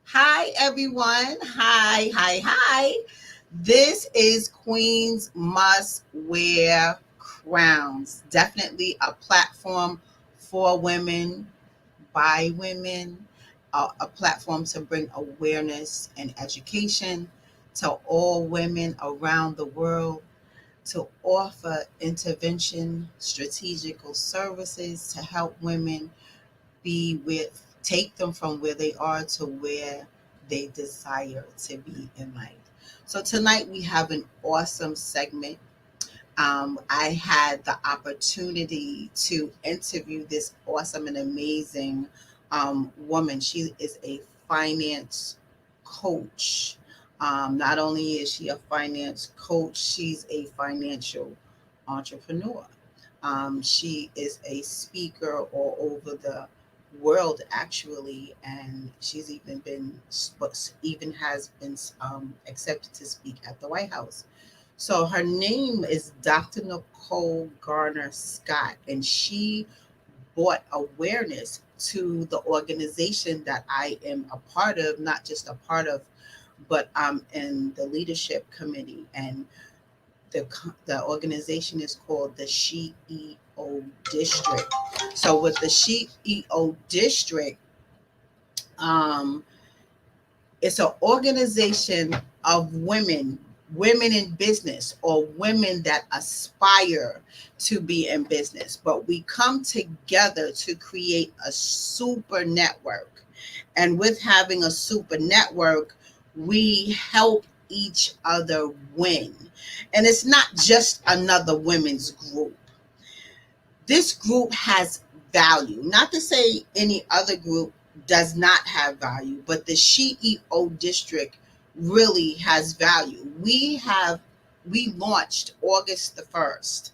Hi, everyone. Hi. This is Queens Must Wear Crowns. Definitely a platform for women, by women, a platform to bring awareness and education to all women around the world, to offer intervention, strategical services to help women take them from where they are to where they desire to be in life. So tonight we have an awesome segment. I had the opportunity to interview this awesome and amazing woman. She is a finance coach. Not only is she a finance coach, she's a financial entrepreneur. She is a speaker all over the world, actually, and she's even has been accepted to speak at the White House. So her name is Dr. Nicole Garner Scott, and she brought awareness to the organization that I am a part of, not just a part of, but I'm in the leadership committee. And the organization is called the CEO District. So with the CEO District, um, it's an organization of women in business, or women that aspire to be in business, but we come together to create a super network. And with having a super network, we help each other win. And it's not just another women's group. This group has value. Not to say any other group does not have value, but the CEO district really has value. We launched August the 1st.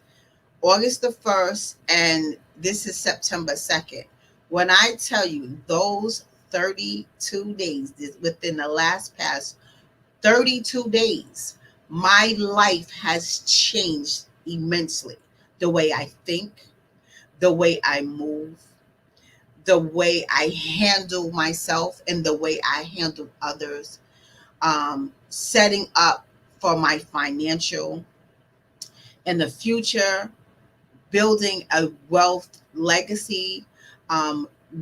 August the 1st, and this is September 2nd. When I tell you those 32 days, within the last past 32 days, my life has changed immensely. The way I think, the way I move, the way I handle myself, and the way I handle others, setting up for my financial in the future, building a wealth legacy.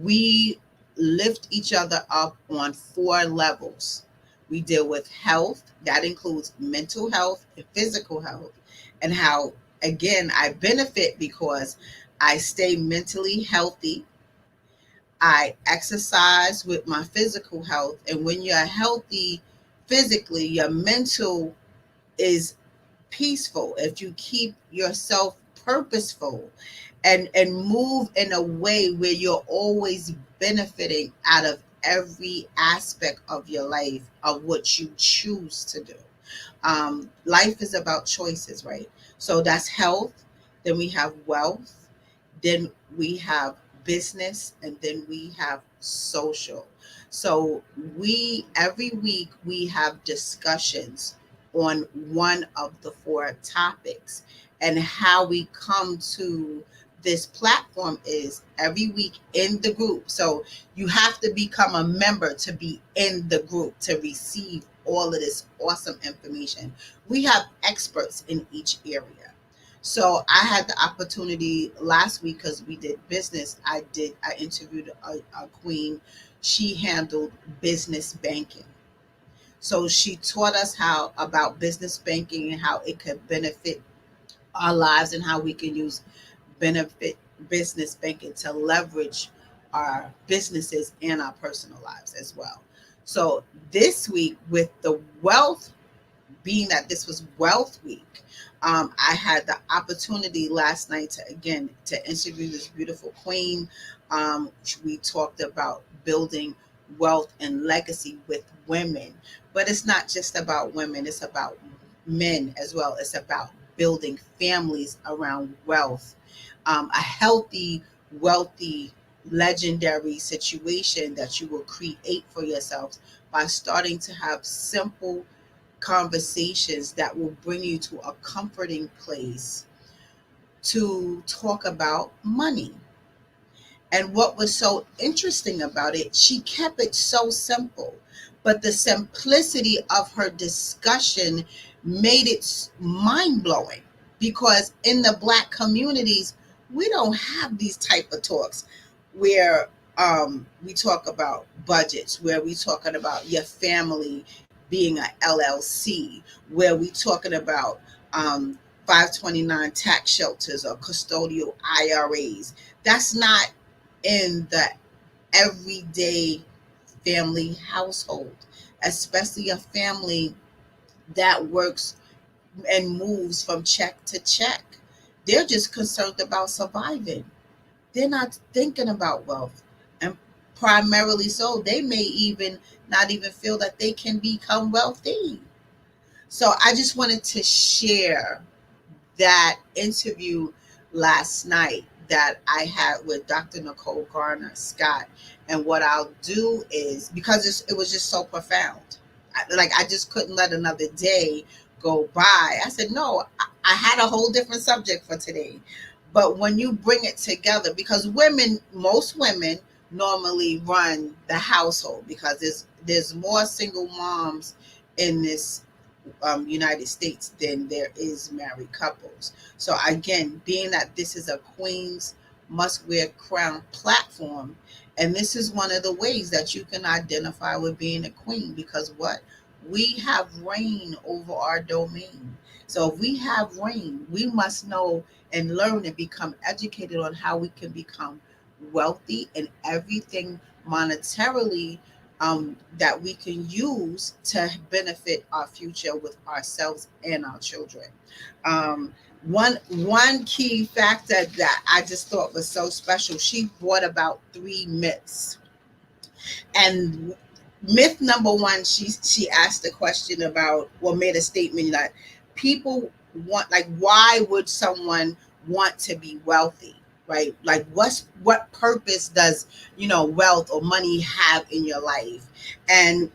We lift each other up on 4 levels. We deal with health, that includes mental health and physical health, and how, again, I benefit because I stay mentally healthy. I exercise with my physical health. And when you're healthy physically, your mental is peaceful if you keep yourself purposeful and move in a way where you're always benefiting out of every aspect of your life of what you choose to do. Life is about choices, right? So that's health. Then we have wealth. Then we have business, and then we have social. So we every week we have discussions on one of the 4 topics, and how we come to this platform is every week in the group. So you have to become a member to be in the group to receive all of this awesome information. We have experts in each area. So I had the opportunity last week, because we did business. I interviewed a queen. She handled business banking. So she taught us how about business banking and how it could benefit our lives, and how we can use benefit business banking to leverage our businesses and our personal lives as well. So this week, with the wealth, being that this was Wealth Week, I had the opportunity last night to again to interview this beautiful queen. We talked about building wealth and legacy with women, but it's not just about women; it's about men as well. It's about building families around wealth, a healthy, wealthy, legendary situation that you will create for yourselves by starting to have simple conversations that will bring you to a comforting place to talk about money. And what was so interesting about it, she kept it so simple. But the simplicity of her discussion made it mind blowing, because in the Black communities, we don't have these type of talks where we talk about budgets, where we talking about your family being a LLC, where we talking about 529 tax shelters or custodial IRAs. That's not in the everyday family household, especially a family that works and moves from check to check. They're just concerned about surviving. They're not thinking about wealth. And primarily so, they may even not even feel that they can become wealthy. So I just wanted to share that interview last night that I had with Dr. Nicole Garner Scott. And what I'll do is, because it was just so profound, I just couldn't let another day go by. I said, no, I had a whole different subject for today. But when you bring it together, because most women normally run the household, because there's more single moms in this United States than there is married couples. So again, being that this is a Queens Must Wear Crown platform, and this is one of the ways that you can identify with being a queen, because what? We have reign over our domain. So if we have reign, we must know and learn and become educated on how we can become wealthy and everything monetarily that we can use to benefit our future with ourselves and our children. One key factor that I just thought was so special, she brought about three myths. And myth number one, she asked a question about, well, made a statement that people want, like, why would someone want to be wealthy? Right? Like, what purpose does wealth or money have in your life? And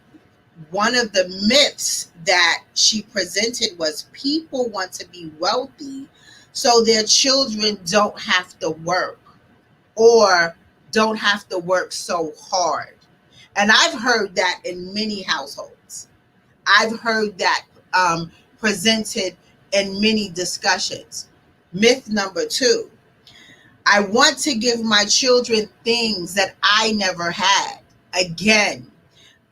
one of the myths that she presented was people want to be wealthy so their children don't have to work, or don't have to work so hard. And I've heard that in many households. I've heard that presented in many discussions. Myth number two, I want to give my children things that I never had. Again,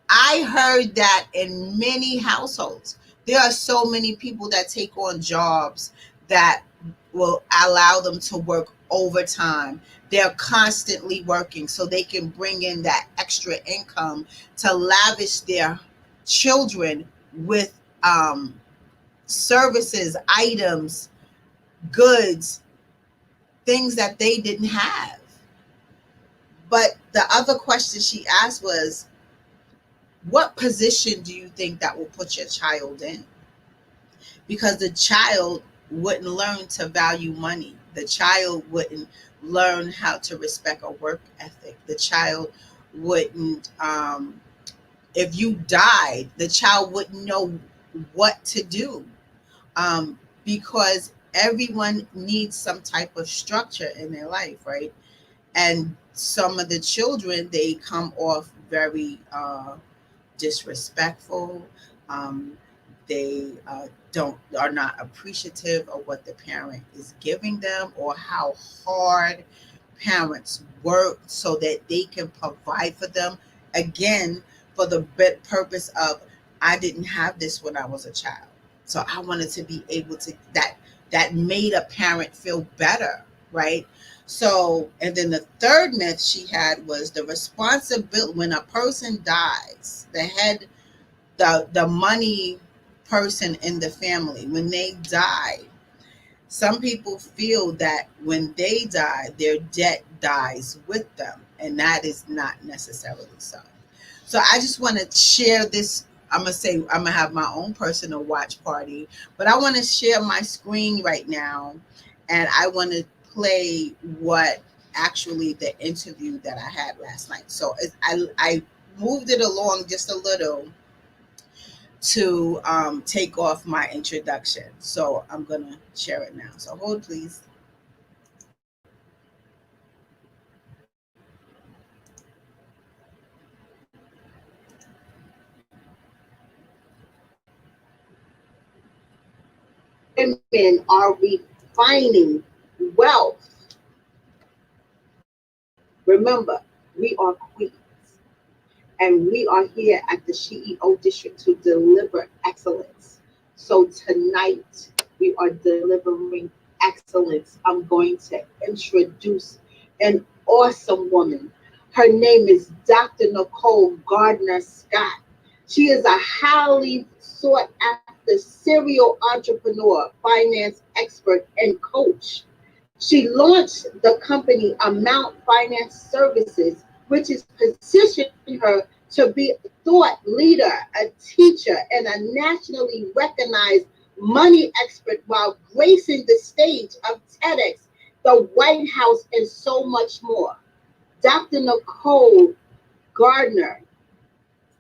I heard that in many households. There are so many people that take on jobs that will allow them to work overtime. They're constantly working so they can bring in that extra income to lavish their children with services, items, goods, things that they didn't have. But the other question she asked was, what position do you think that will put your child in? Because the child wouldn't learn to value money. The child wouldn't learn how to respect a work ethic. The child wouldn't, if you died, the child wouldn't know what to do, because everyone needs some type of structure in their life, right? And some of the children, they come off very disrespectful. Um, they don't are not appreciative of what the parent is giving them, or how hard parents work so that they can provide for them. Again, for the purpose of, I didn't have this when I was a child, so I wanted to be able to, that made a parent feel better, right? So, and then the third myth she had was the responsibility when a person dies, the money person in the family, when they die, some people feel that when they die, their debt dies with them, and that is not necessarily so. So I just want to share this. I'm gonna have my own personal watch party, but I want to share my screen right now, and I want to play what actually the interview that I had last night. So I moved it along just a little to take off my introduction. So I'm gonna share it now. So hold please. women are refining wealth. Remember, we are queens, and we are here at the CEO District to deliver excellence. So tonight, we are delivering excellence. I'm going to introduce an awesome woman. Her name is Dr. Nicole Garner Scott. She is a highly sought after serial entrepreneur, finance expert, and coach. She launched the company Amount Finance Services, which is positioning her to be a thought leader, a teacher, and a nationally recognized money expert while gracing the stage of TEDx, the White House, and so much more. Dr. Nicole Gardner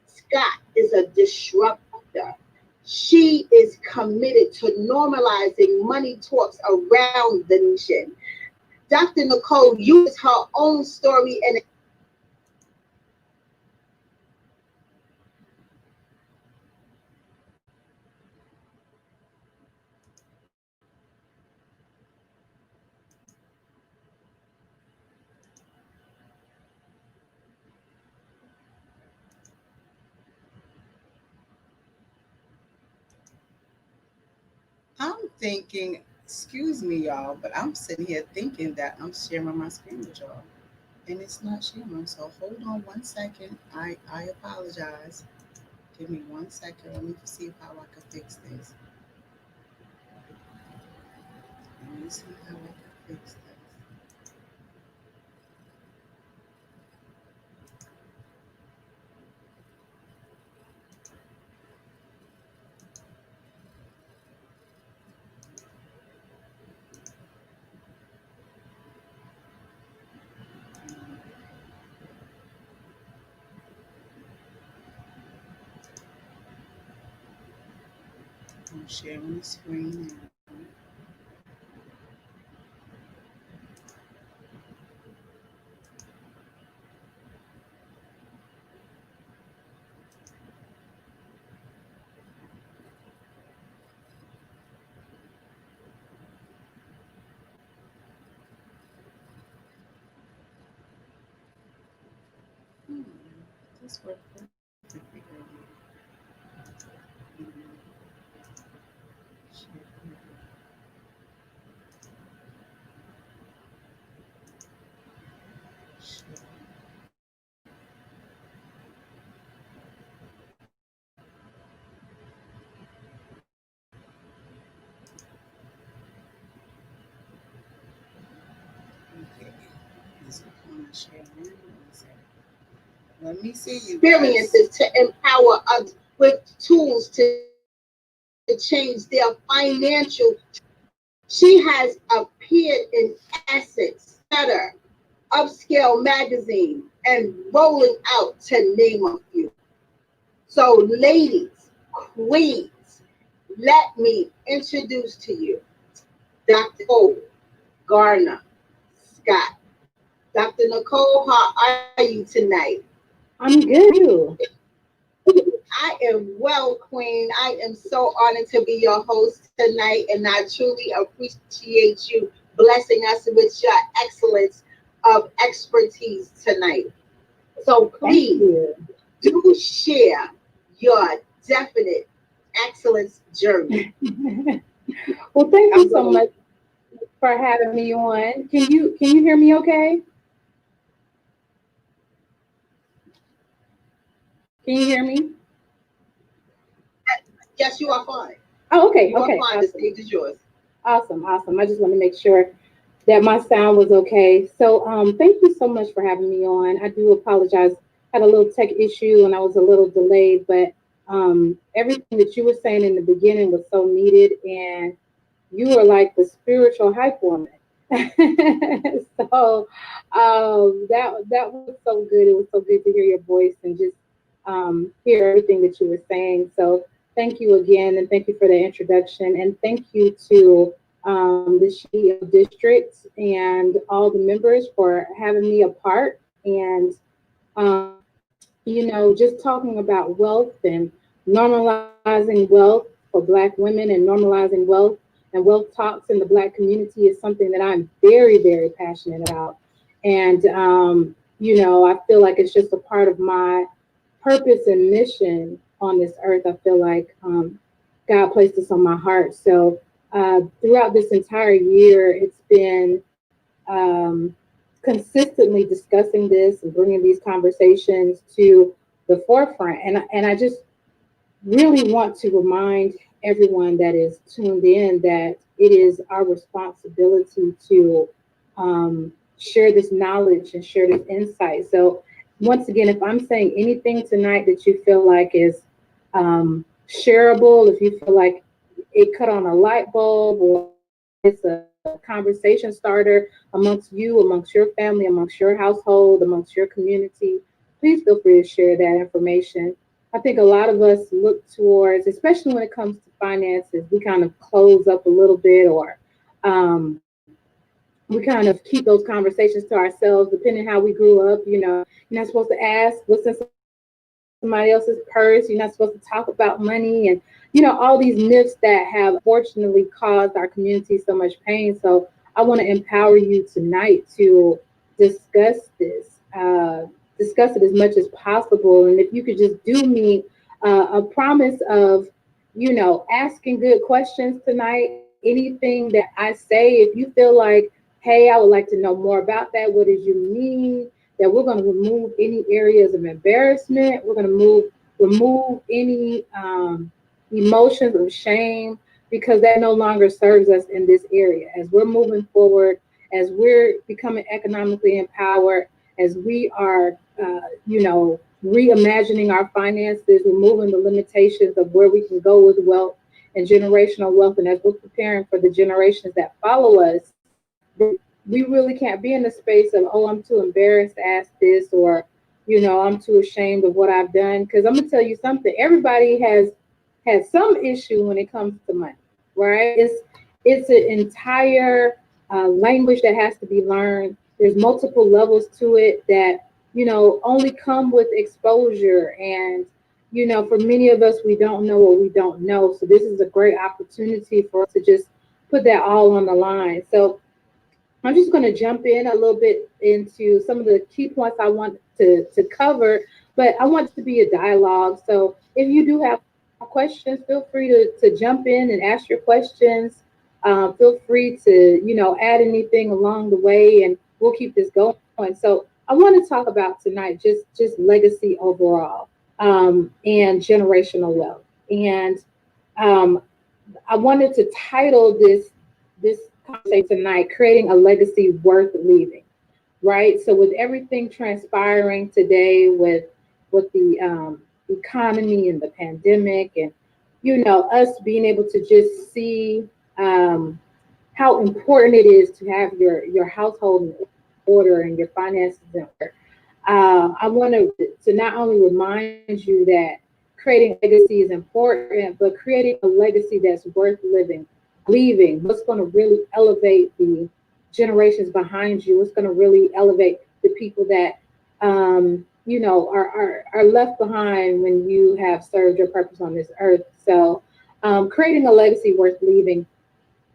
Scott is a disruptor. She is committed to normalizing money talks around the nation. Dr. Nicole uses her own story and I'm thinking, excuse me, y'all, but I'm sitting here thinking that I'm sharing my screen with y'all, and it's not sharing. So hold on one second. I apologize. Give me 1 second. Let me see how I can fix this. Let me see how I can fix this. I'm sharing the screen now. Hmm, this worked perfectly earlier. Hmm, share. Share. Okay. This one is sharing. Let me see you guys. experiences to empower others with tools to change their financial trajectory. She has appeared in Essence, Cheddar, Upscale Magazine, and Rolling Out, to name a few. So, ladies, queens, let me introduce to you Dr. Nicole Garner Scott. Dr. Nicole, how are you tonight? I'm good. You. I am well, Queen. I am so honored to be your host tonight, and I truly appreciate you blessing us with your excellence of expertise tonight. So Thank please you. do share your definite excellence journey. Well, thank you I'm so going to much for having me on. Can you hear me okay? Can you hear me? Yes, you are fine. Oh, okay, You are okay, fine. The awesome, stage is yours. awesome. I just want to make sure that my sound was okay. So, thank you so much for having me on. I do apologize. Had a little tech issue and I was a little delayed, but everything that you were saying in the beginning was so needed, and you were like the spiritual hype woman. So that was so good. It was so good to hear your voice and just hear everything that you were saying. So thank you again, and thank you for the introduction, and thank you to the CEO district and all the members for having me a part. And just talking about wealth and normalizing wealth for Black women and normalizing wealth. and wealth talks in the Black community is something that I'm very, very passionate about. And, I feel like it's just a part of my purpose and mission on this earth. I feel like God placed this on my heart. So throughout this entire year, it's been consistently discussing this and bringing these conversations to the forefront. And I just really want to remind everyone that is tuned in that it is our responsibility to share this knowledge and share this insight. So, once again, if I'm saying anything tonight that you feel like is shareable, if you feel like it cut on a light bulb or it's a conversation starter amongst you, amongst your family, amongst your household, amongst your community, please feel free to share that information. I think a lot of us look towards, especially when it comes to finances, we kind of close up a little bit, or um, we kind of keep those conversations to ourselves, depending how we grew up. You're not supposed to ask what's in somebody else's purse. You're not supposed to talk about money, and all these myths that have unfortunately caused our community so much pain. So I want to empower you tonight to discuss this. Discuss it as much as possible. And if you could just do me a promise of, asking good questions tonight, anything that I say, if you feel like, hey, I would like to know more about that. What did you mean? That we're going to remove any areas of embarrassment. We're going to remove any emotions of shame, because that no longer serves us in this area. As we're moving forward, as we're becoming economically empowered, as we are, reimagining our finances, removing the limitations of where we can go with wealth and generational wealth, and as we're preparing for the generations that follow us, we really can't be in the space of, oh, I'm too embarrassed to ask this, or, I'm too ashamed of what I've done. Because I'm gonna tell you something. Everybody has some issue when it comes to money, right? It's an entire language that has to be learned. There's multiple levels to it that only come with exposure, and for many of us, we don't know what we don't know. So this is a great opportunity for us to just put that all on the line. So I'm just going to jump in a little bit into some of the key points I want to cover, but I want it to be a dialogue. So if you do have questions, feel free to jump in and ask your questions. Feel free to, add anything along the way, and we'll keep this going. So I want to talk about tonight just legacy overall, and generational wealth. And um, I wanted to title this conversation tonight, "Creating a Legacy Worth Leaving." Right. So with everything transpiring today, with the economy and the pandemic, and us being able to just see how important it is to have your household in order and your finances in order. I want to not only remind you that creating a legacy is important, but creating a legacy that's worth leaving, what's going to really elevate the generations behind you, what's going to really elevate the people that are left behind when you have served your purpose on this earth. So creating a legacy worth leaving.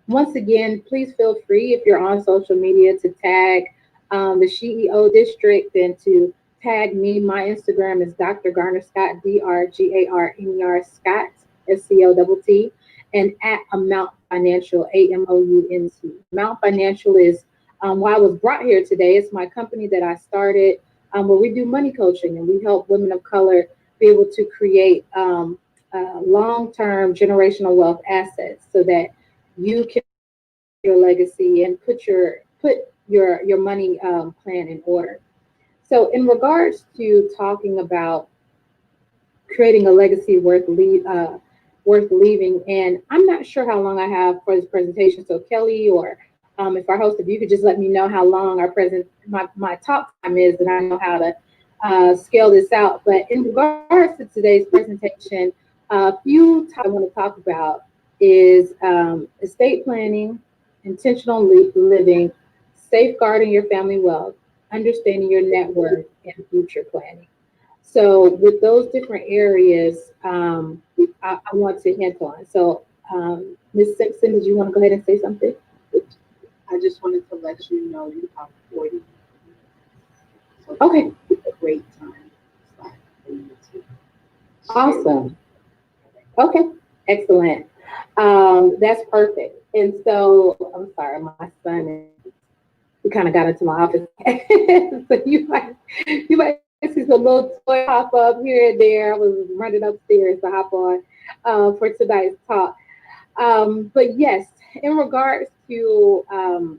Once again, please feel free, if you're on social media, to tag the CEO District and to tag me. My Instagram is Dr. Garner Scott, DrGarner Scott, SCOTT, and at Amount Financial, AMOUNT. Amount Financial is why I was brought here today. It's my company that I started, where we do money coaching, and we help women of color be able to create long-term generational wealth assets, so that you can your legacy and put your money plan in order. So, in regards to talking about creating a legacy worth leaving, and I'm not sure how long I have for this presentation. So, Kelly, or if our host, if you could just let me know how long my talk time is, and I know how to scale this out. But in regards to today's presentation, a few topics I want to talk about is estate planning, intentional living, safeguarding your family wealth, understanding your net worth, and future planning. So, with those different areas, I want to hint on. So, Miss Simpson, did you want to go ahead and say something? I just wanted to let you know you have 40 minutes. So Okay, it's a great time slot for you to share with awesome. Okay, excellent. That's perfect. And so, I'm sorry, my son is, he kind of got into my office. So you might see some little toy pop up here and there. I was running upstairs to hop on for tonight's talk. But yes, in regards to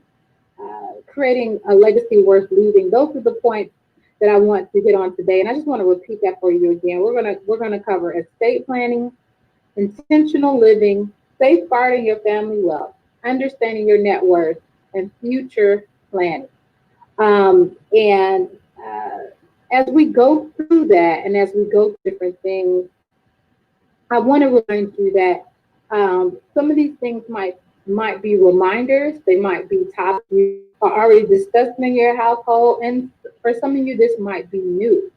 creating a legacy worth leaving, those are the points that I want to hit on today. And I just want to repeat that for you again. We're gonna cover estate planning, intentional living, safeguarding your family wealth, understanding your net worth, and future planning. And as we go through that, and as we go through different things, I want to remind you that some of these things might be reminders. They might be topics you are already discussing in your household, and for some of you, this might be new.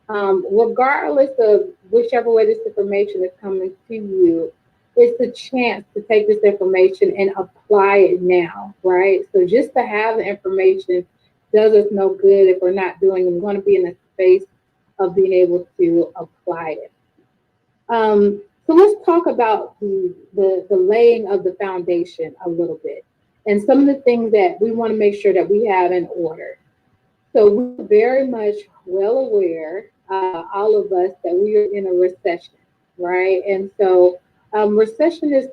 Regardless of whichever way this information is coming to you, it's a chance to take this information and apply it now, right? So just to have the information does us no good if we're not doing it. We want to be in a space of being able to apply it. So let's talk about the laying of the foundation a little bit and some of the things that we want to make sure that we have in order. So we're very much well aware, all of us, that we are in a recession, right? And so recession is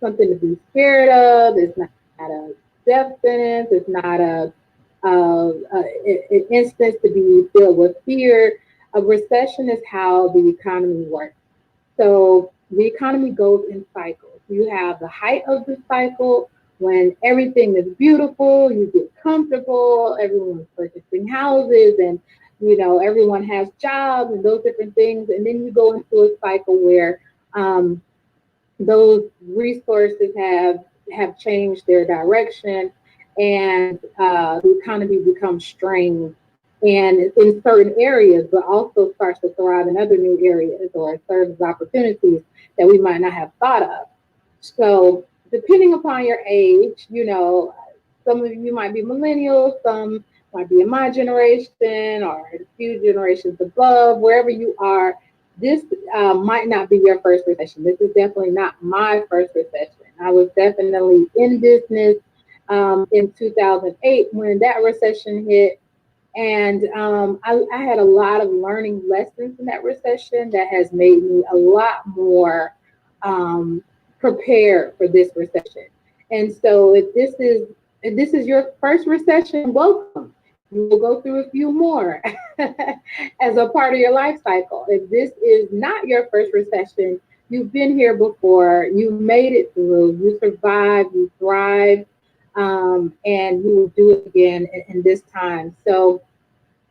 something to be scared of. It's not a death sentence. It's not an instance to be filled with fear. A recession is how the economy works. So the economy goes in cycles. You have the height of the cycle when everything is beautiful, you get comfortable, everyone's purchasing houses, and everyone has jobs and those different things. And then you go into a cycle where um, those resources have changed their direction, and the economy becomes strained and in certain areas, but also starts to thrive in other new areas or serves opportunities that we might not have thought of. So depending upon your age, some of you might be millennials, some might be in my generation or a few generations above, wherever you are. This might not be your first recession. This is definitely not my first recession. I was definitely in business in 2008 when that recession hit. And I had a lot of learning lessons in that recession that has made me a lot more um, prepared for this recession. And so if this is your first recession, welcome. You will go through a few more as a part of your life cycle. If this is not your first recession, you've been here before, you made it through, you survived, you thrived, and you will do it again in this time. So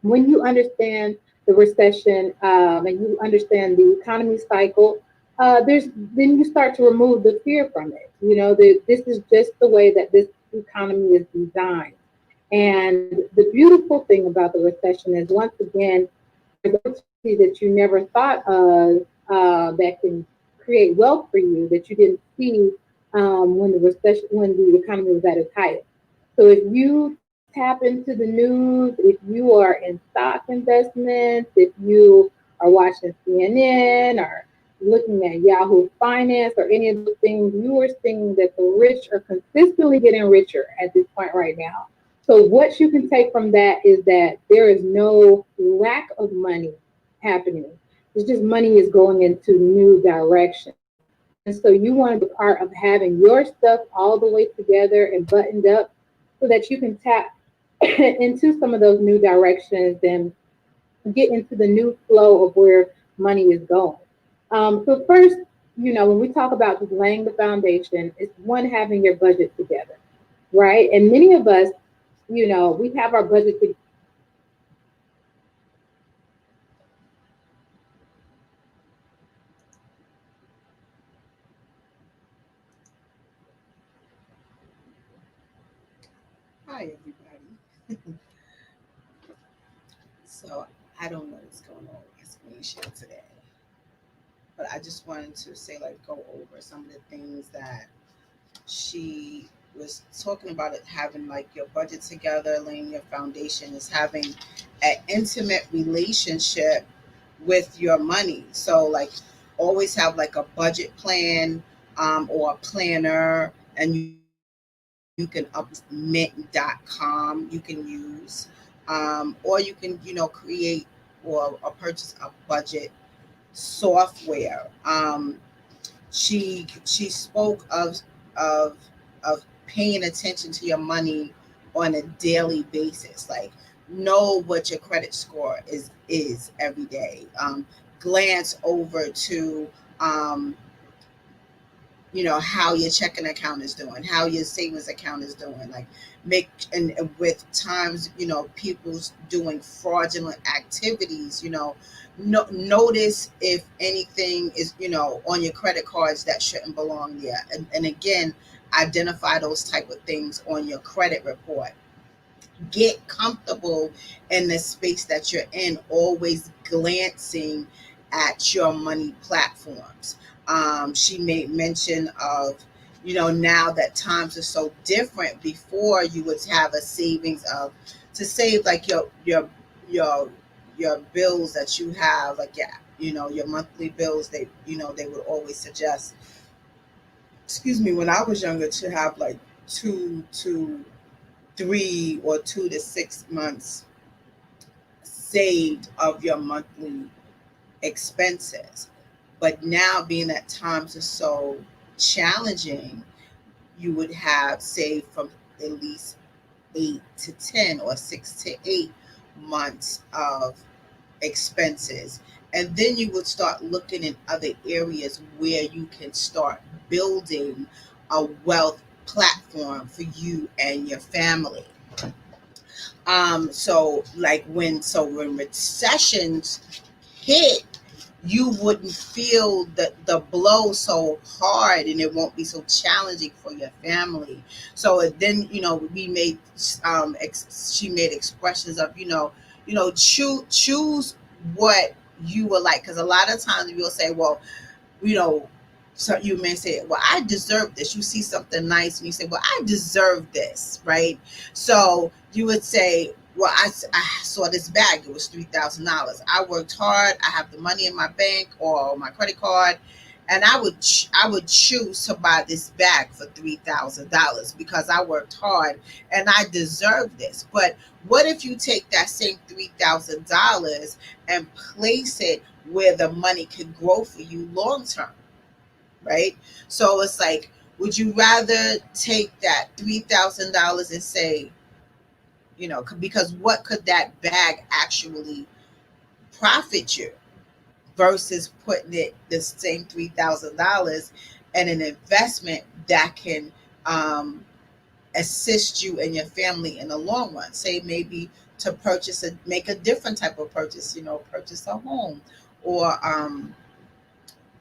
when you understand the recession and you understand the economy cycle, there's then you start to remove the fear from it. This is just the way that this economy is designed. And the beautiful thing about the recession is, once again, there's opportunities that you never thought of that can create wealth for you that you didn't see when the economy was at its height. So if you tap into the news, if you are in stock investments, if you are watching CNN or looking at Yahoo Finance or any of those things, you are seeing that the rich are consistently getting richer at this point right now. So what you can take from that is that there is no lack of money happening. It's just money is going into new directions. And so you want to be part of having your stuff all the way together and buttoned up so that you can tap into some of those new directions and get into the new flow of where money is going. So first, when we talk about just laying the foundation, it's one, having your budget together, right? And many of us, we have our budget together. Hi, everybody. So I don't know what's going on with my screen share today, but I just wanted to say, like, go over some of the things that she was talking about, it having like your budget together, laying your foundation, is having an intimate relationship with your money. So like always have like a budget plan, or a planner, and you can up mint.com you can use, or you can, create or purchase a budget software. She spoke of of paying attention to your money on a daily basis. Like, know what your credit score is every day. Glance over to, um, how your checking account is doing, how your savings account is doing. Like, make, and with times, people's doing fraudulent activities, no, notice if anything is, on your credit cards that shouldn't belong there. And again, identify those type of things on your credit report. Get comfortable in the space that you're in, always glancing at your money platforms. She made mention of, now that times are so different. Before, you would have a savings of, to save like your bills that you have, like, yeah, your monthly bills. They would always suggest, excuse me, when I was younger, to have like 2 to 3 or 2 to 6 months saved of your monthly expenses. But now, being that times are so challenging, you would have saved from at least 8 to 10 or 6 to 8 months of expenses. And then you would start looking in other areas where you can start building a wealth platform for you and your family. So when recessions hit, you wouldn't feel the blow so hard, and it won't be so challenging for your family. So then, we made, she made expressions of, choose what you would like. Because a lot of times you'll say, well, you know, so you may say, well, I deserve this. You see something nice and you say, well, I deserve this, right? So you would say, well, I saw this bag. It was $3,000. I worked hard. I have the money in my bank or my credit card. And I would choose to buy this bag for $3,000 because I worked hard and I deserve this. But what if you take that same $3,000 and place it where the money could grow for you long term, right? So it's like, would you rather take that $3,000 and say, because what could that bag actually profit you, versus putting it, the same $3,000 in an investment that can, assist you and your family in the long run? Say maybe to make a different type of purchase, purchase a home, or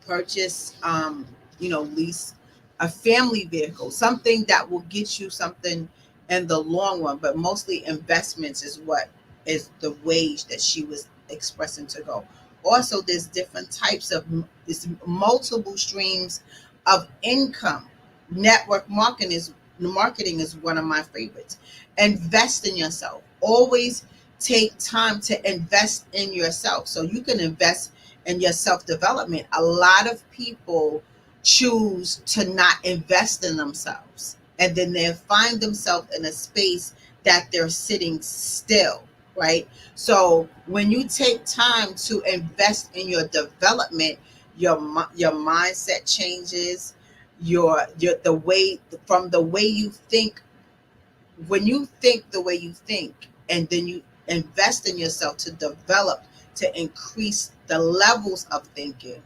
purchase, lease a family vehicle, something that will get you something in the long run. But mostly investments is what is the wage that she was expressing to go. Also, there's different types of, there's multiple streams of income. Network marketing is one of my favorites. Invest in yourself. Always take time to invest in yourself so you can invest in your self development. A lot of people choose to not invest in themselves, and then they find themselves in a space that they're sitting still, right? So when you take time to invest in your development, your mindset changes, your the way, from the way you think. When you think the way you think, and then you invest in yourself to develop, to increase the levels of thinking,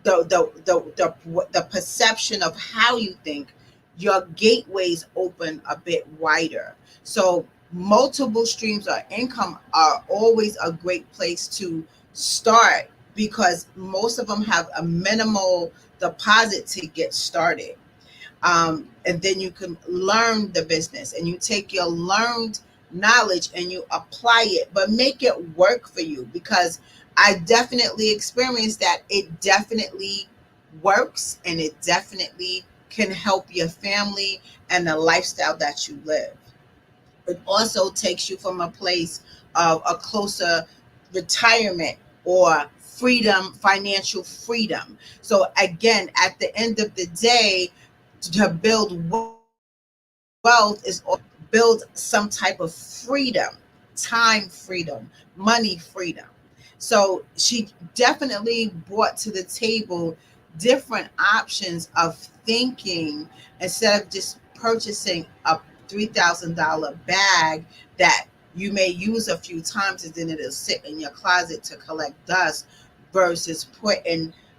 the perception of how you think, your gateways open a bit wider. So multiple streams of income are always a great place to start, because most of them have a minimal deposit to get started. And then you can learn the business, and you take your learned knowledge and you apply it, but make it work for you, because I definitely experienced that it definitely works, and it definitely can help your family and the lifestyle that you live. It also takes you from a place of a closer retirement or freedom, financial freedom. So again, at the end of the day, to build wealth is also build some type of freedom, time freedom, money freedom. So she definitely brought to the table different options of thinking, instead of just purchasing a $3,000 bag that you may use a few times and then it'll sit in your closet to collect dust, versus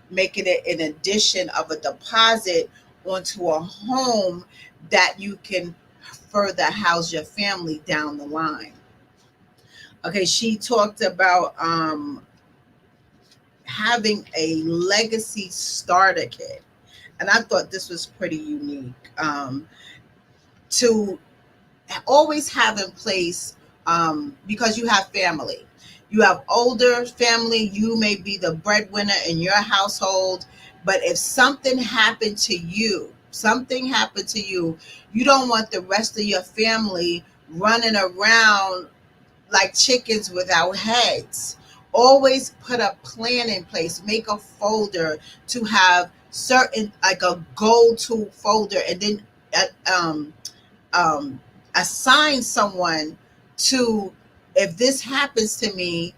making it an addition of a deposit onto a home that you can further house your family down the line. Okay, she talked about having a legacy starter kit, and I thought this was pretty unique, to always have in place, because you have family. You have older family, you may be the breadwinner in your household, but if something happened to you, you don't want the rest of your family running around like chickens without heads. Always put a plan in place, make a folder to have certain, like a go-to folder, and then uh, um, um, assign someone to, if this happens to me,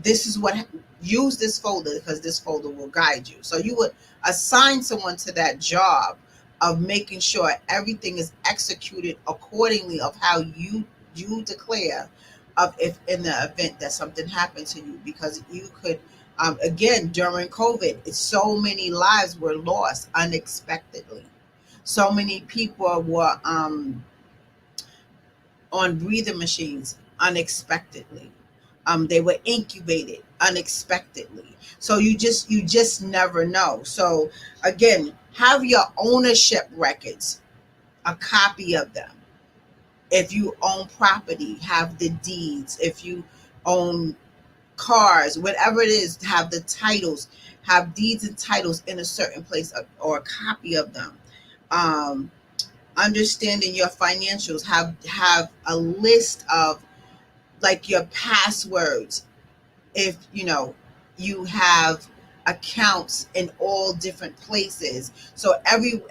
this is what, use this folder, because this folder will guide you. So you would assign someone to that job of making sure everything is executed accordingly of how you declare, of if in the event that something happened to you, because you could, again, during COVID, so many lives were lost unexpectedly. So many people were on breathing machines unexpectedly. They were incubated unexpectedly. So you just never know. So again, have your ownership records, a copy of them. If you own property, have the deeds. If you own cars, whatever it is, have the titles, have deeds and titles in a certain place, or a copy of them. Um, Understanding your financials, have a list of, like, your passwords, if you have accounts in all different places. So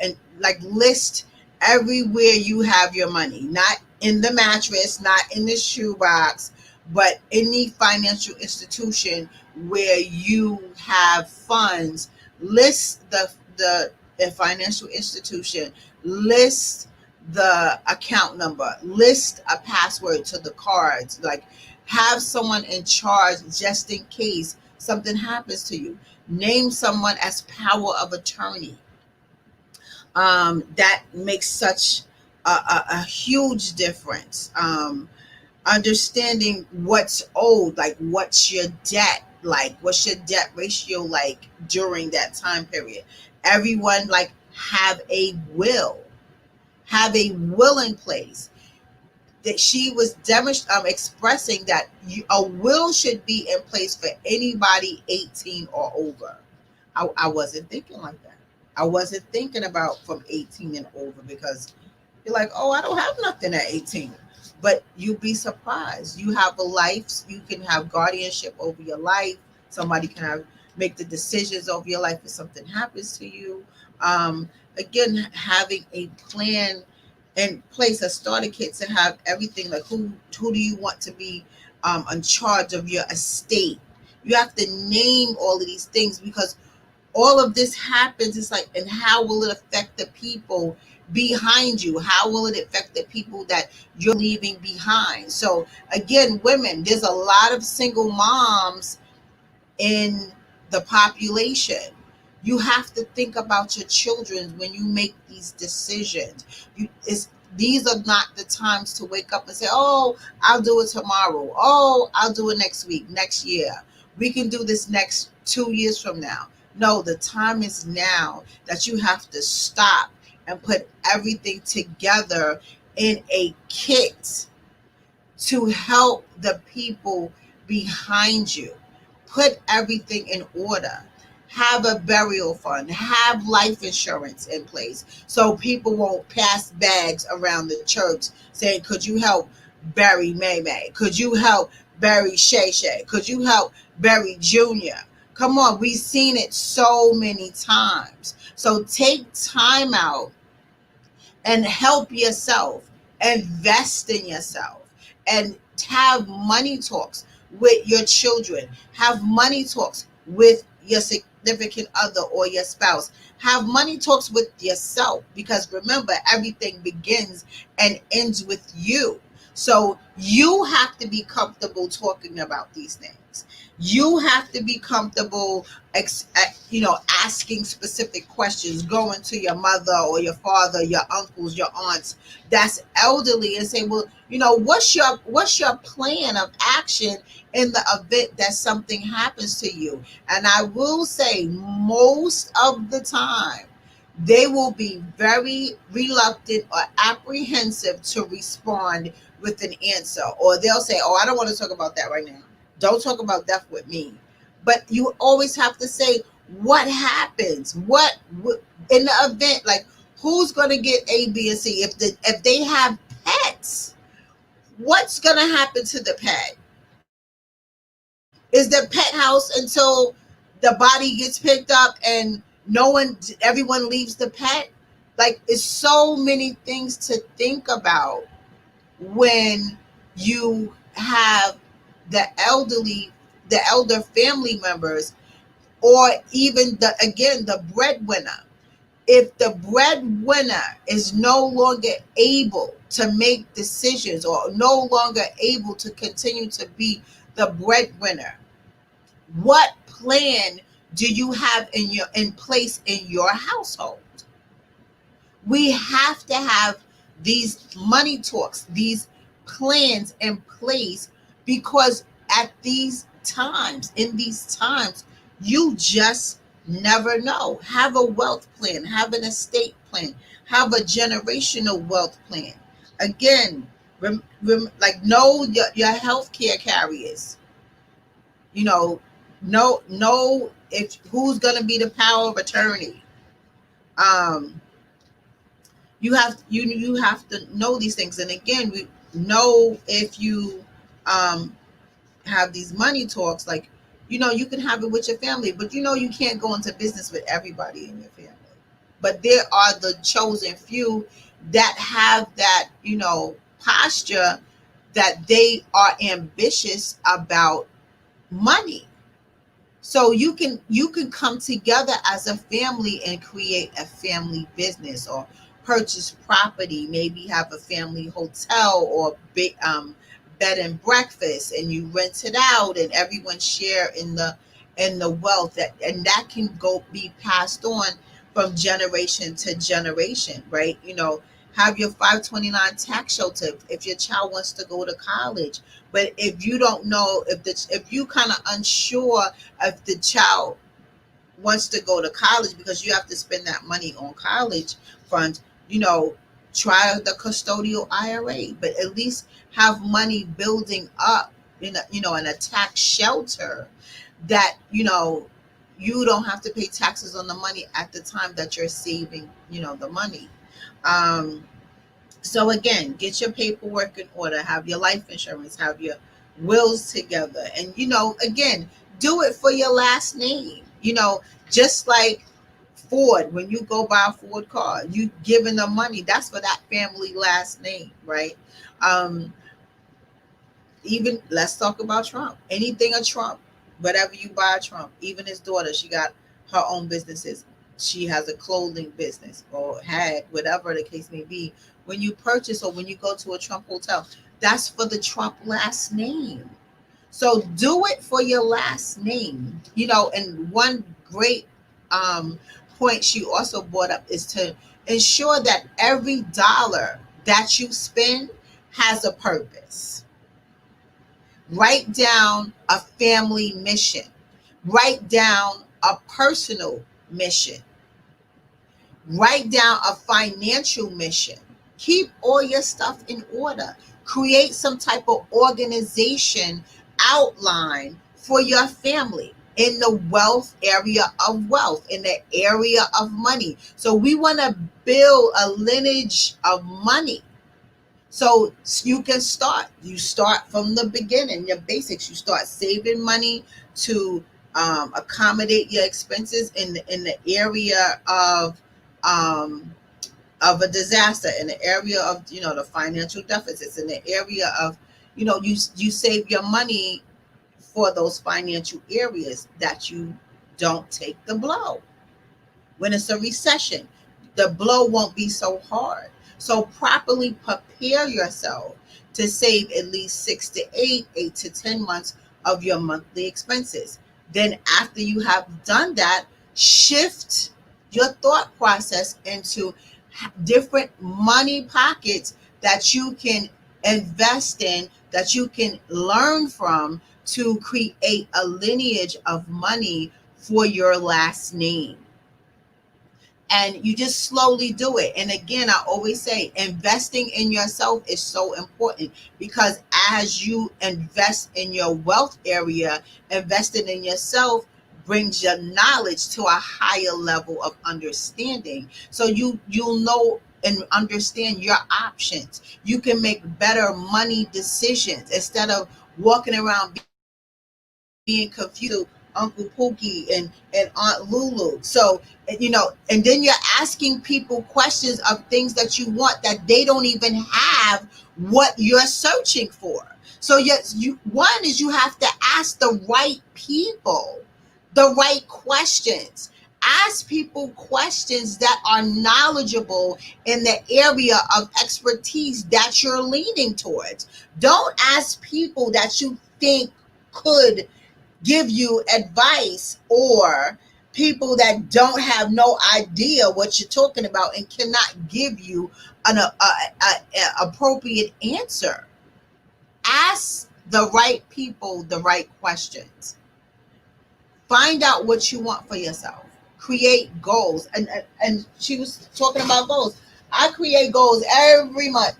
and like, list everywhere you have your money, not in the mattress, not in the shoebox, but any financial institution where you have funds. List the financial institution, list the account number, list a password to the cards, like, have someone in charge just in case something happens to you. Name someone as power of attorney. That makes such a huge difference. Understanding what's owed, like, what's your debt, like, what's your debt ratio like during that time period. Everyone, like, have a will in place. That she was expressing that a will should be in place for anybody 18 or over. I wasn't thinking like that. I wasn't thinking about from 18 and over, because you're like, oh, I don't have nothing at 18. But you'd be surprised. You have a life. You can have guardianship over your life. Somebody can make the decisions over your life if something happens to you. Again, having a plan in place, a starter kit to have everything, like, who do you want to be in charge of your estate. You have to name all of these things, because all of this happens. It's like, and how will it affect the people behind you? How will it affect the people that you're leaving behind? So again, women, there's a lot of single moms in the population. You have to think about your children when you make these decisions. These are not the times to wake up and say, oh, I'll do it tomorrow. Oh, I'll do it next week, next year. We can do this next 2 years from now. No, the time is now that you have to stop and put everything together in a kit to help the people behind you. Put everything in order. Have a burial fund, have life insurance in place so people won't pass bags around the church saying, could you help bury May May? Could you help bury Shay Shay? Could you help bury Junior? Come on, we've seen it so many times. So take time out and help yourself, invest in yourself, and have money talks with your children, have money talks with your significant other or your spouse, have money talks with yourself, because remember, everything begins and ends with you. So you have to be comfortable talking about these things. You have to be comfortable asking specific questions, going to your mother or your father, your uncles, your aunts that's elderly, and say, well, what's your plan of action in the event that something happens to you? And I will say, most of the time, they will be very reluctant or apprehensive to respond with an answer, or they'll say, oh, I don't want to talk about that right now. Don't talk about death with me. But you always have to say what happens, what in the event, like who's going to get A, B, and C. If they have pets, what's going to happen to the pet? Is the pet house until the body gets picked up and everyone leaves the pet? Like, it's so many things to think about when you have the elderly, the elder family members, or even the breadwinner. If the breadwinner is no longer able to make decisions or no longer able to continue to be the breadwinner, what plan do you have in place in your household? We have to have these money talks, these plans in place, because in these times, you just never know. Have a wealth plan, have an estate plan, have a generational wealth plan. Again, like, know your healthcare carriers. You know if who's going to be the power of attorney. Um, you have to know these things, and again, we know if you um have these money talks, like, you can have it with your family, but you can't go into business with everybody in your family. But there are the chosen few that have that posture, that they are ambitious about money. So you can come together as a family and create a family business, or purchase property, maybe have a family hotel or bed and breakfast, and you rent it out, and everyone share in the wealth, and that can go be passed on from generation to generation, right? Have your 529 tax shelter if your child wants to go to college. But if you don't know, if you kind of unsure if the child wants to go to college, because you have to spend that money on college funds, you know, try the custodial IRA, but at least have money building up in a tax shelter, that you don't have to pay taxes on the money at the time that you're saving the money. Um, so again, get your paperwork in order, have your life insurance, have your wills together, and again, do it for your last name. Just like Ford, when you go buy a Ford car, you giving them money. That's for that family last name, right? Um, Even let's talk about Trump. Anything a Trump, whatever you buy a Trump, even his daughter, she got her own businesses. She has a clothing business, or had, whatever the case may be. When you purchase, or when you go to a Trump hotel, that's for the Trump last name. So do it for your last name. And one great um, point she also brought up is to ensure that every dollar that you spend has a purpose. Write down a family mission. Write down a personal mission. Write down a financial mission. Keep all your stuff in order. Create some type of organization outline for your family in the wealth area of wealth, in the area of money. So we want to build a lineage of money. So you can start. You start from the beginning, your basics. You start saving money to accommodate your expenses in the area of a disaster, in the area of the financial deficits, in the area of you save your money for those financial areas that you don't take the blow. When it's a recession, the blow won't be so hard. So properly prepare yourself to save at least 6 to 8, 8 to 10 months of your monthly expenses. Then after you have done that, shift your thought process into different money pockets that you can invest in, that you can learn from, to create a lineage of money for your last name. And you just slowly do it. And again, I always say investing in yourself is so important, because as you invest in your wealth area, investing in yourself brings your knowledge to a higher level of understanding. So you'll know and understand your options. You can make better money decisions instead of walking around being confused Uncle Pookie and Aunt Lulu. So, and then you're asking people questions of things that you want that they don't even have what you're searching for. So, yes, one is you have to ask the right people the right questions. Ask people questions that are knowledgeable in the area of expertise that you're leaning towards. Don't ask people that you think could give you advice, or people that don't have no idea what you're talking about and cannot give you an appropriate answer. Ask the right people the right questions. Find out what you want for yourself. Create goals. And she was talking about goals. I create goals every month.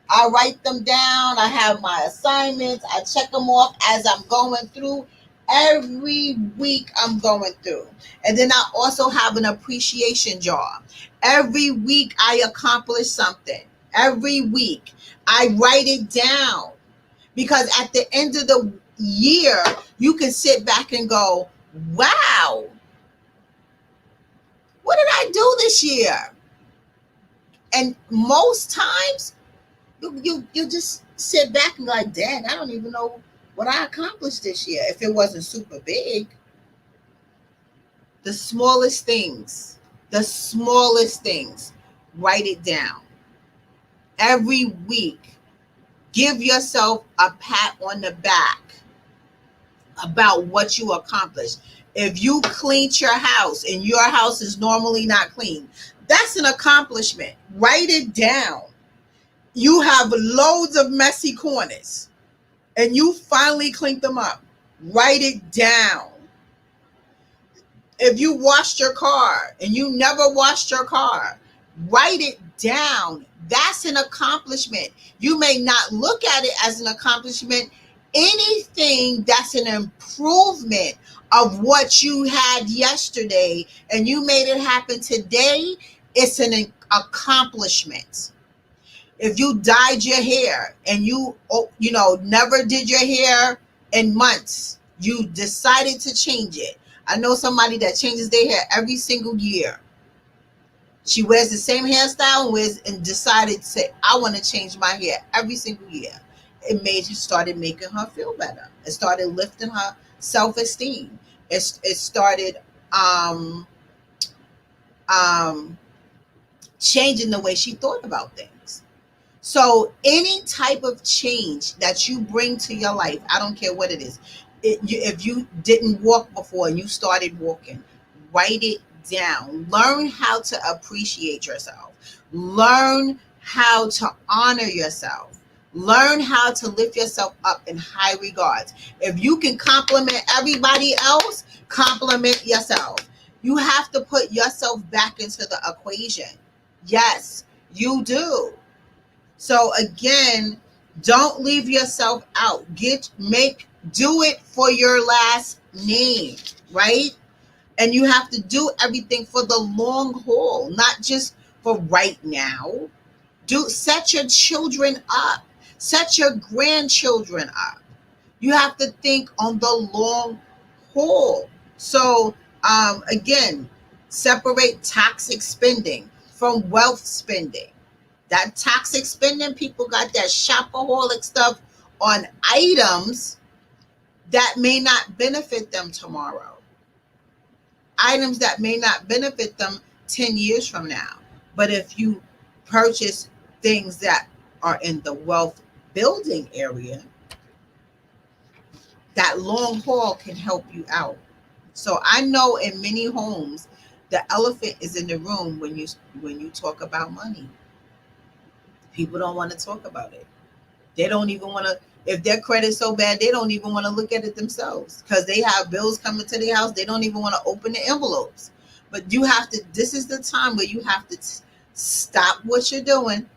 I write them down. I have my assignments. I check them off as I'm going through. Every week I'm going through. And then I also have an appreciation jar. Every week I accomplish something. Every week I write it down. Because at the end of the year, you can sit back and go, wow, what did I do this year? And most times, you just sit back and be like, dang, I don't even know what I accomplished this year. If it wasn't super big, the smallest things, write it down. Every week, give yourself a pat on the back about what you accomplished. If you cleaned your house and your house is normally not clean, that's an accomplishment. Write it down. You have loads of messy corners and you finally cleaned them up. Write it down. If you washed your car and you never washed your car, write it down. That's an accomplishment. You may not look at it as an accomplishment. Anything that's an improvement of what you had yesterday and you made it happen today, it's an accomplishment. If you dyed your hair and you never did your hair in months, you decided to change it. I know somebody that changes their hair every single year. She wears the same hairstyle and decided to say, I want to change my hair every single year. It started making her feel better. It started lifting her self-esteem. It started changing the way she thought about things. So any type of change that you bring to your life, I don't care what it is. If you didn't walk before and you started walking, write it down. Learn how to appreciate yourself. Learn how to honor yourself. Learn how to lift yourself up in high regards. If you can compliment everybody else, compliment yourself. You have to put yourself back into the equation. Yes, you do. So again, Don't leave yourself out. Do it for your last name, right? And you have to do everything for the long haul, not just for right now. Set your children up. Set your grandchildren up. You have to think on the long haul. So, again, separate toxic spending from wealth spending. That toxic spending, people got that shopaholic stuff on items that may not benefit them tomorrow, items that may not benefit them 10 years from now. But if you purchase things that are in the wealth building area, that long haul can help you out. So I know in many homes, the elephant is in the room when you talk about money. People don't want to talk about it. They don't even want to. If their credit's so bad, they don't even want to look at it themselves because they have bills coming to their house. They don't even want to open the envelopes. But you have to. This is the time where you have to stop what you're doing,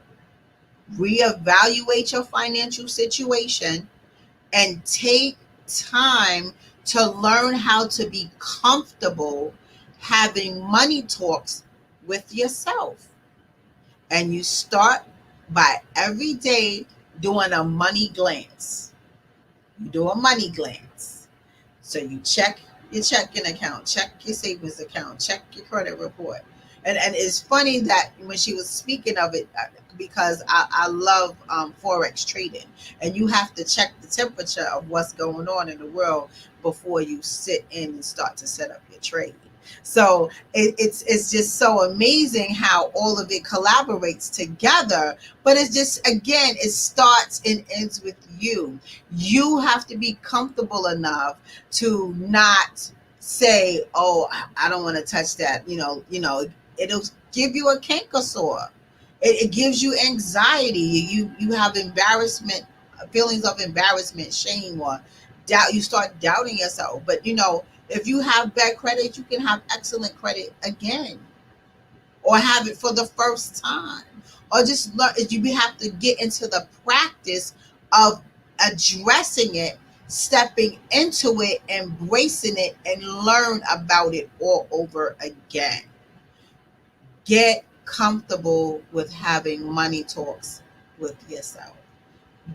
reevaluate your financial situation, and take time to learn how to be comfortable having money talks with yourself. And you start by every day doing a money glance. You do a money glance. So you check your checking account, check your savings account, check your credit report. And it's funny that when she was speaking of it, because I love forex trading, and you have to check the temperature of what's going on in the world before you sit in and start to set up your trade. So it's just so amazing how all of it collaborates together. But it's just, again, it starts and ends with you. You have to be comfortable enough to not say, "Oh, I don't want to touch that." It'll give you a canker sore. It gives you anxiety. You have embarrassment, feelings of embarrassment, shame, or doubt. You start doubting yourself. But if you have bad credit, you can have excellent credit again, or have it for the first time, or just learn. You have to get into the practice of addressing it, stepping into it, embracing it, and learn about it all over again. Get comfortable with having money talks with yourself.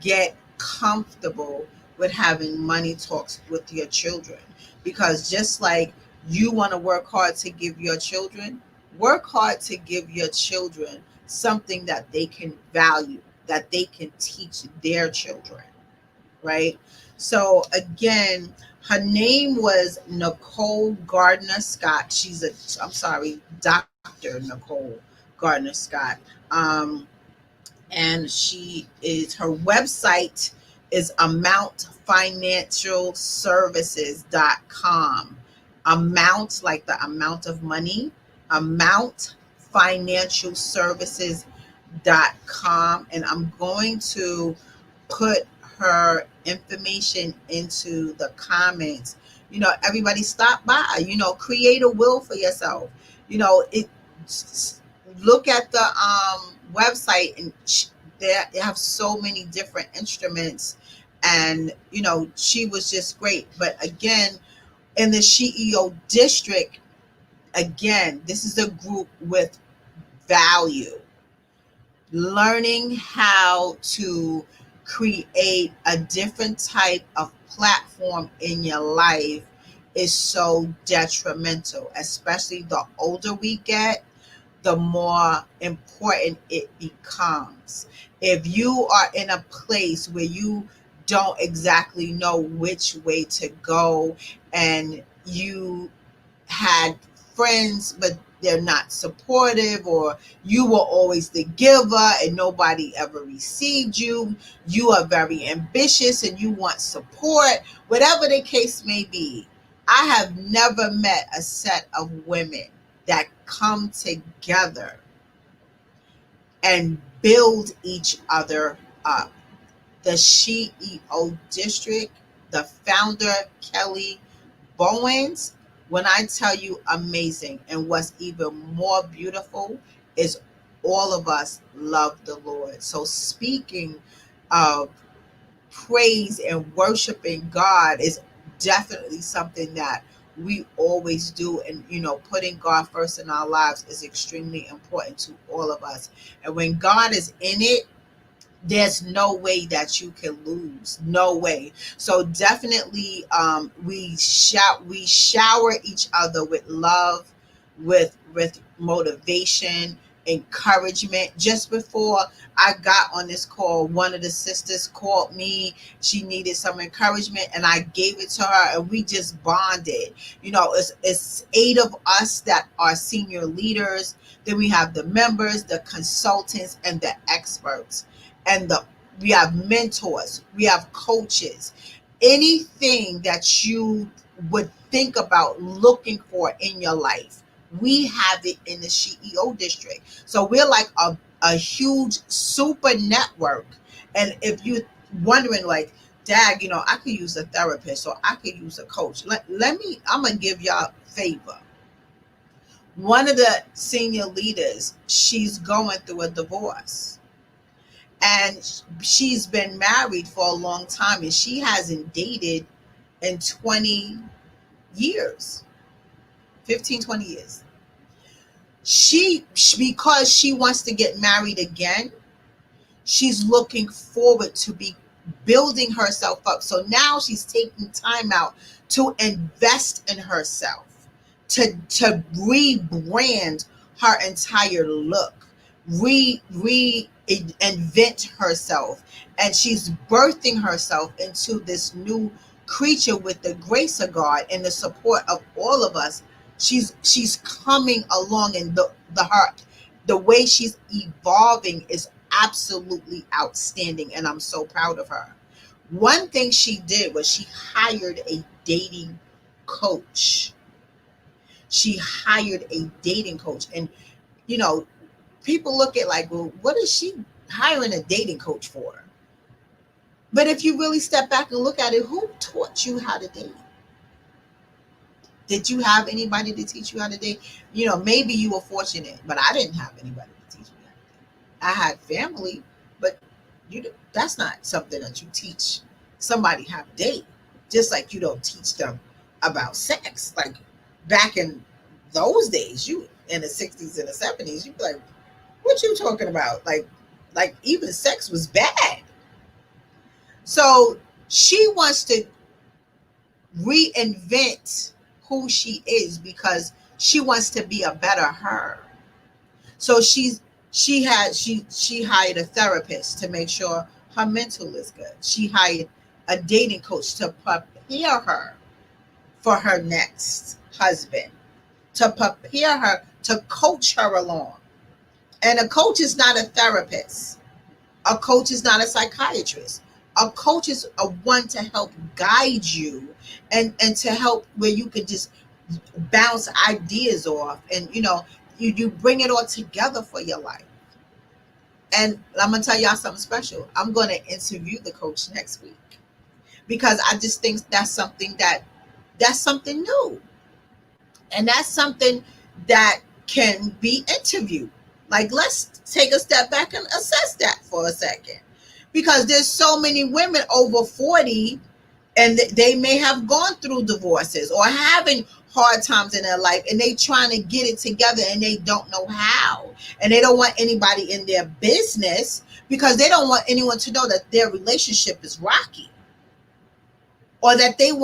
Get comfortable with having money talks with your children. Because just like you want to work hard to give your children, work hard to give your children something that they can value, that they can teach their children, right? So again, her name was Nicole Gardner Scott. I'm sorry, Dr. Nicole Gardner Scott. Um, and her website is amountfinancialservices.com. Amount, like the amount of money, amountfinancialservices.com. And I'm going to put her information into the comments. Everybody stop by, create a will for yourself. It Look at the website, and they have so many different instruments, and she was just great. But again, in the CEO district, again, this is a group with value. Learning how to create a different type of platform in your life is so detrimental, especially the older we get, the more important it becomes. If you are in a place where you don't exactly know which way to go, and you had friends but they're not supportive, or you were always the giver and nobody ever received you, you are very ambitious and you want support, whatever the case may be. I have never met a set of women that come together and build each other up. The CEO district, the founder, Kelly Bowens, when I tell you, amazing. And what's even more beautiful is all of us love the Lord. So speaking of praise and worshiping God is definitely something that we always do. And, putting God first in our lives is extremely important to all of us. And when God is in it, there's no way that you can lose. No way. So definitely, we shower each other with love, with motivation, encouragement. Just before I got on this call, one of the sisters called me. She needed some encouragement, and I gave it to her, and we just bonded. It's 8 of us that are senior leaders. Then we have the members, the consultants, and the experts, and we have mentors, we have coaches. Anything that you would think about looking for in your life, we have it in the CEO district. So we're like a huge super network. And if you're wondering, like, Dad, I could use a therapist or I could use a coach. I'm gonna give y'all a favor. One of the senior leaders, she's going through a divorce, and she's been married for a long time, and she hasn't dated in 20 years, 15, 20 years. Because she wants to get married again, she's looking forward to be building herself up. So now she's taking time out to invest in herself, to rebrand her entire look, reinvent herself, and she's birthing herself into this new creature with the grace of God and the support of all of us. She's coming along, and the way she's evolving is absolutely outstanding, and I'm so proud of her. One thing she did was she hired a dating coach. She hired a dating coach. And, you know, people look at like, well, what is she hiring a dating coach for? But if you really step back and look at it, who taught you how to date? Did you have anybody to teach you how to date? Maybe you were fortunate, but I didn't have anybody to teach me how to date. I had family, but that's not something that you teach somebody how to date. Just like you don't teach them about sex. Like back in those days, you in the 60s and the 70s, you'd be like, what you talking about? Like even sex was bad. So she wants to reinvent who she is because she wants to be a better her. So she hired a therapist to make sure her mental is good. She hired a dating coach to prepare her for her next husband, to prepare her, to coach her along. And a coach is not a therapist. A coach is not a psychiatrist. A coach is a one to help guide you and to help where you can just bounce ideas off, and you bring it all together for your life. And I'm gonna tell y'all something special. I'm gonna interview the coach next week because I just think that's something new, and that's something that can be interviewed. Like, let's take a step back and assess that for a second, because there's so many women over 40, and they may have gone through divorces or having hard times in their life, and they trying to get it together and they don't know how, and they don't want anybody in their business because they don't want anyone to know that their relationship is rocky, or that they're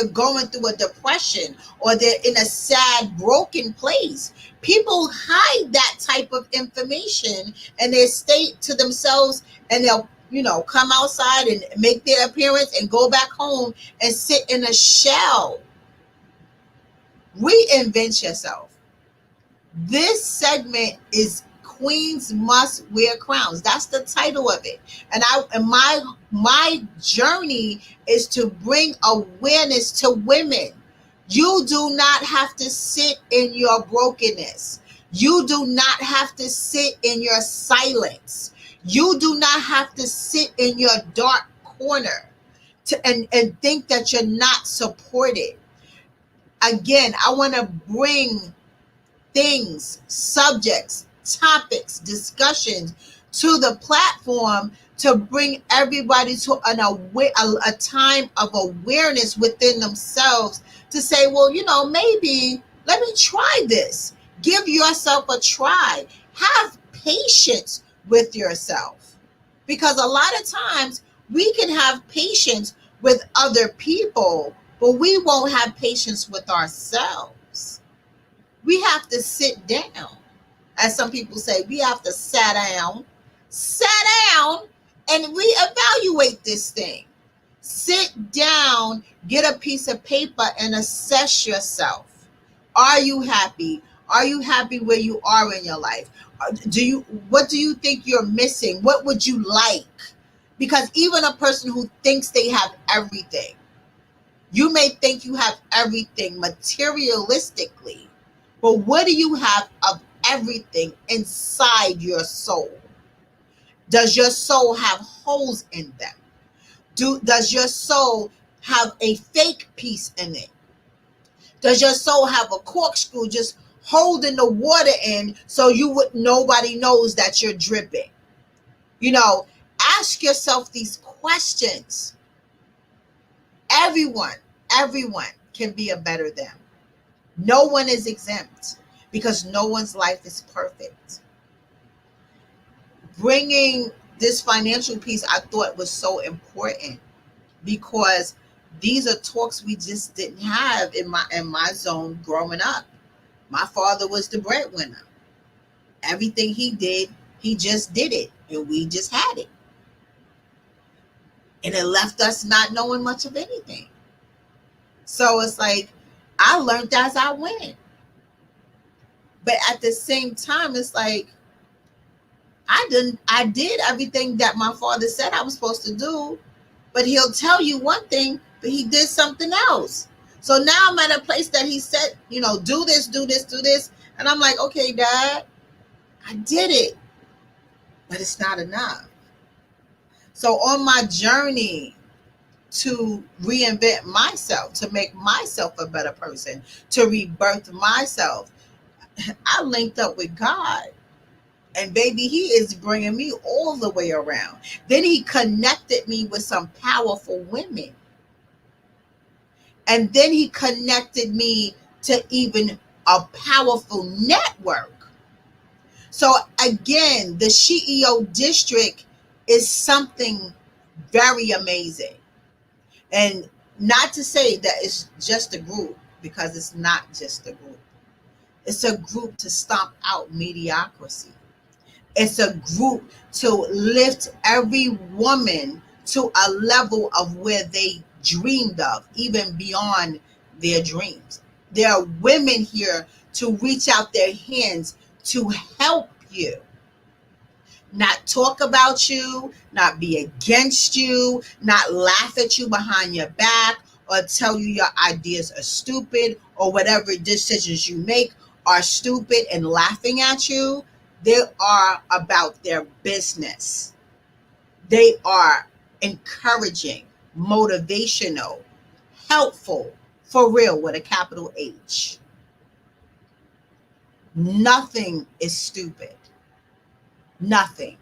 going through a depression, or they're in a sad, broken place. People hide that type of information, and they stay to themselves, and they'll come outside and make their appearance and go back home and sit in a shell. Reinvent yourself. This segment is Queens Must Wear Crowns. That's the title of it. And my journey is to bring awareness to women. You do not have to sit in your brokenness. You do not have to sit in your silence. You do not have to sit in your dark corner and think that you're not supported. Again, I want to bring things, subjects, topics, discussions to the platform to bring everybody to a time of awareness within themselves to say, well, maybe let me try this. Give yourself a try. Have patience with yourself. Because a lot of times we can have patience with other people, but we won't have patience with ourselves. We have to sit down. As some people say, we have to sit down and reevaluate this thing. Sit down, get a piece of paper and assess yourself. Are you happy? Are you happy where you are in your life? What do you think you're missing? What would you like? Because even a person who thinks they have everything, you may think you have everything materialistically, but what do you have of everything inside your soul? Does your soul have holes in them? Does your soul have a fake piece in it? Does your soul have a corkscrew just holding the water in so nobody knows that you're dripping? You know, ask yourself these questions. Everyone, everyone can be a better them. No one is exempt because no one's life is perfect. Bringing this financial piece I thought was so important because these are talks we just didn't have in my zone growing up. My father was the breadwinner. Everything he did, he just did it, and we just had it. And it left us not knowing much of anything. So it's like I learned as I went. But at the same time, it's like I did everything that my father said I was supposed to do, but he'll tell you one thing, but he did something else. So now I'm at a place that he said, do this, do this, do this. And I'm like, okay, Dad, I did it, but it's not enough. So on my journey to reinvent myself, to make myself a better person, to rebirth myself, I linked up with God. And baby, he is bringing me all the way around. Then he connected me with some powerful women. And then he connected me to even a powerful network. So again, the CEO district is something very amazing. And not to say that it's just a group, because it's not just a group. It's a group to stomp out mediocrity. It's a group to lift every woman to a level of where they dreamed of, even beyond their dreams. There are women here to reach out their hands to help you. Not talk about you, not be against you, not laugh at you behind your back or tell you your ideas are stupid or whatever decisions you make are stupid and laughing at you. They are about their business. They are encouraging, motivational, helpful, for real with a capital H. Nothing is stupid. Nothing.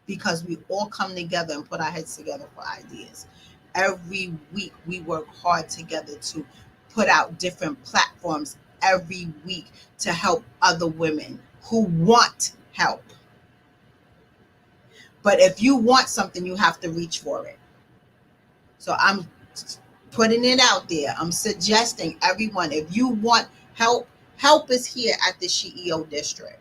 Because we all come together and put our heads together for ideas. Every week we work hard together to put out different platforms every week to help other women who want help. But if you want something, you have to reach for it. So I'm putting it out there. I'm suggesting everyone, if you want help, help is here at the CEO district.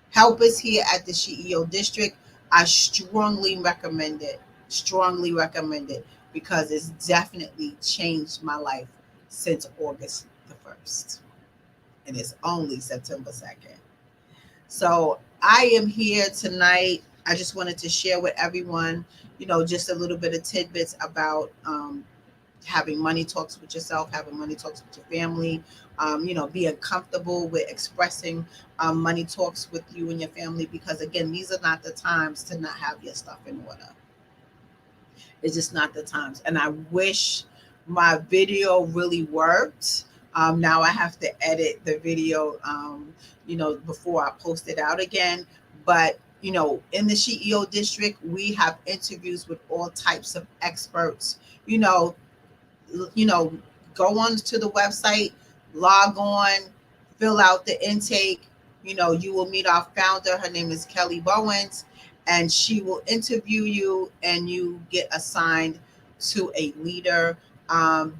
Help is here at the CEO district. I strongly recommend it. Strongly recommend it because it's definitely changed my life since August the 1st. And it's only September 2nd. So I am here tonight. I just wanted to share with everyone, just a little bit of tidbits about having money talks with yourself, having money talks with your family, being comfortable with expressing money talks with you and your family, because again, these are not the times to not have your stuff in order. It's just not the times. And I wish my video really worked. Now I have to edit the video, before I post it out again. But In the CEO district, we have interviews with all types of experts. You know, you know, go on to the website, log on, fill out the intake. You will meet our founder. Her name is Kelly Bowens, and she will interview you, and you get assigned to a leader.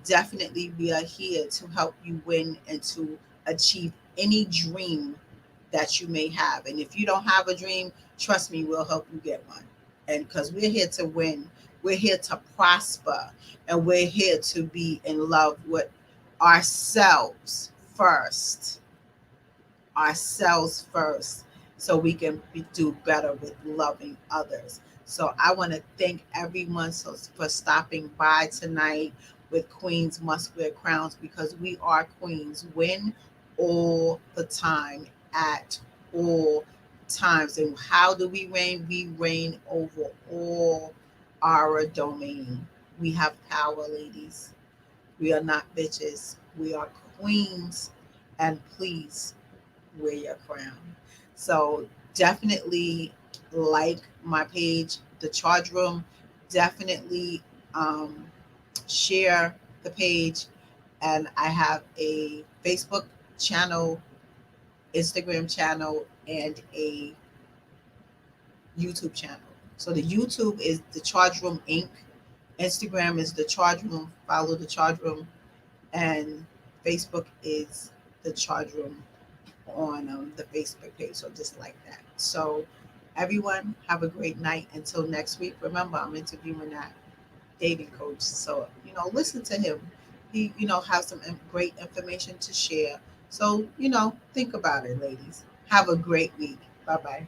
Definitely, we are here to help you win and to achieve any dream that you may have. And if you don't have a dream, trust me, we'll help you get one. And because we're here to win, we're here to prosper, and we're here to be in love with ourselves first, ourselves first, so we can do better with loving others. So I want to thank everyone for stopping by tonight with Queens Must Wear Crowns, because we are queens. Win all the time, at all times. And how do we reign? We reign over all our domain. We have power, ladies. We are not bitches. We are queens. And please wear your crown. So definitely like my page, The Charge Room. Definitely um, share the page. And I have a Facebook channel, Instagram channel, and a YouTube channel. So the YouTube is The Charge Room Inc. Instagram is The Charge Room. Follow The Charge Room. And Facebook is The Charge Room on the Facebook page. So just like that. So everyone have a great night until next week. Remember, I'm interviewing that dating coach. So, listen to him. He, has some great information to share. So, think about it, ladies. Have a great week. Bye bye.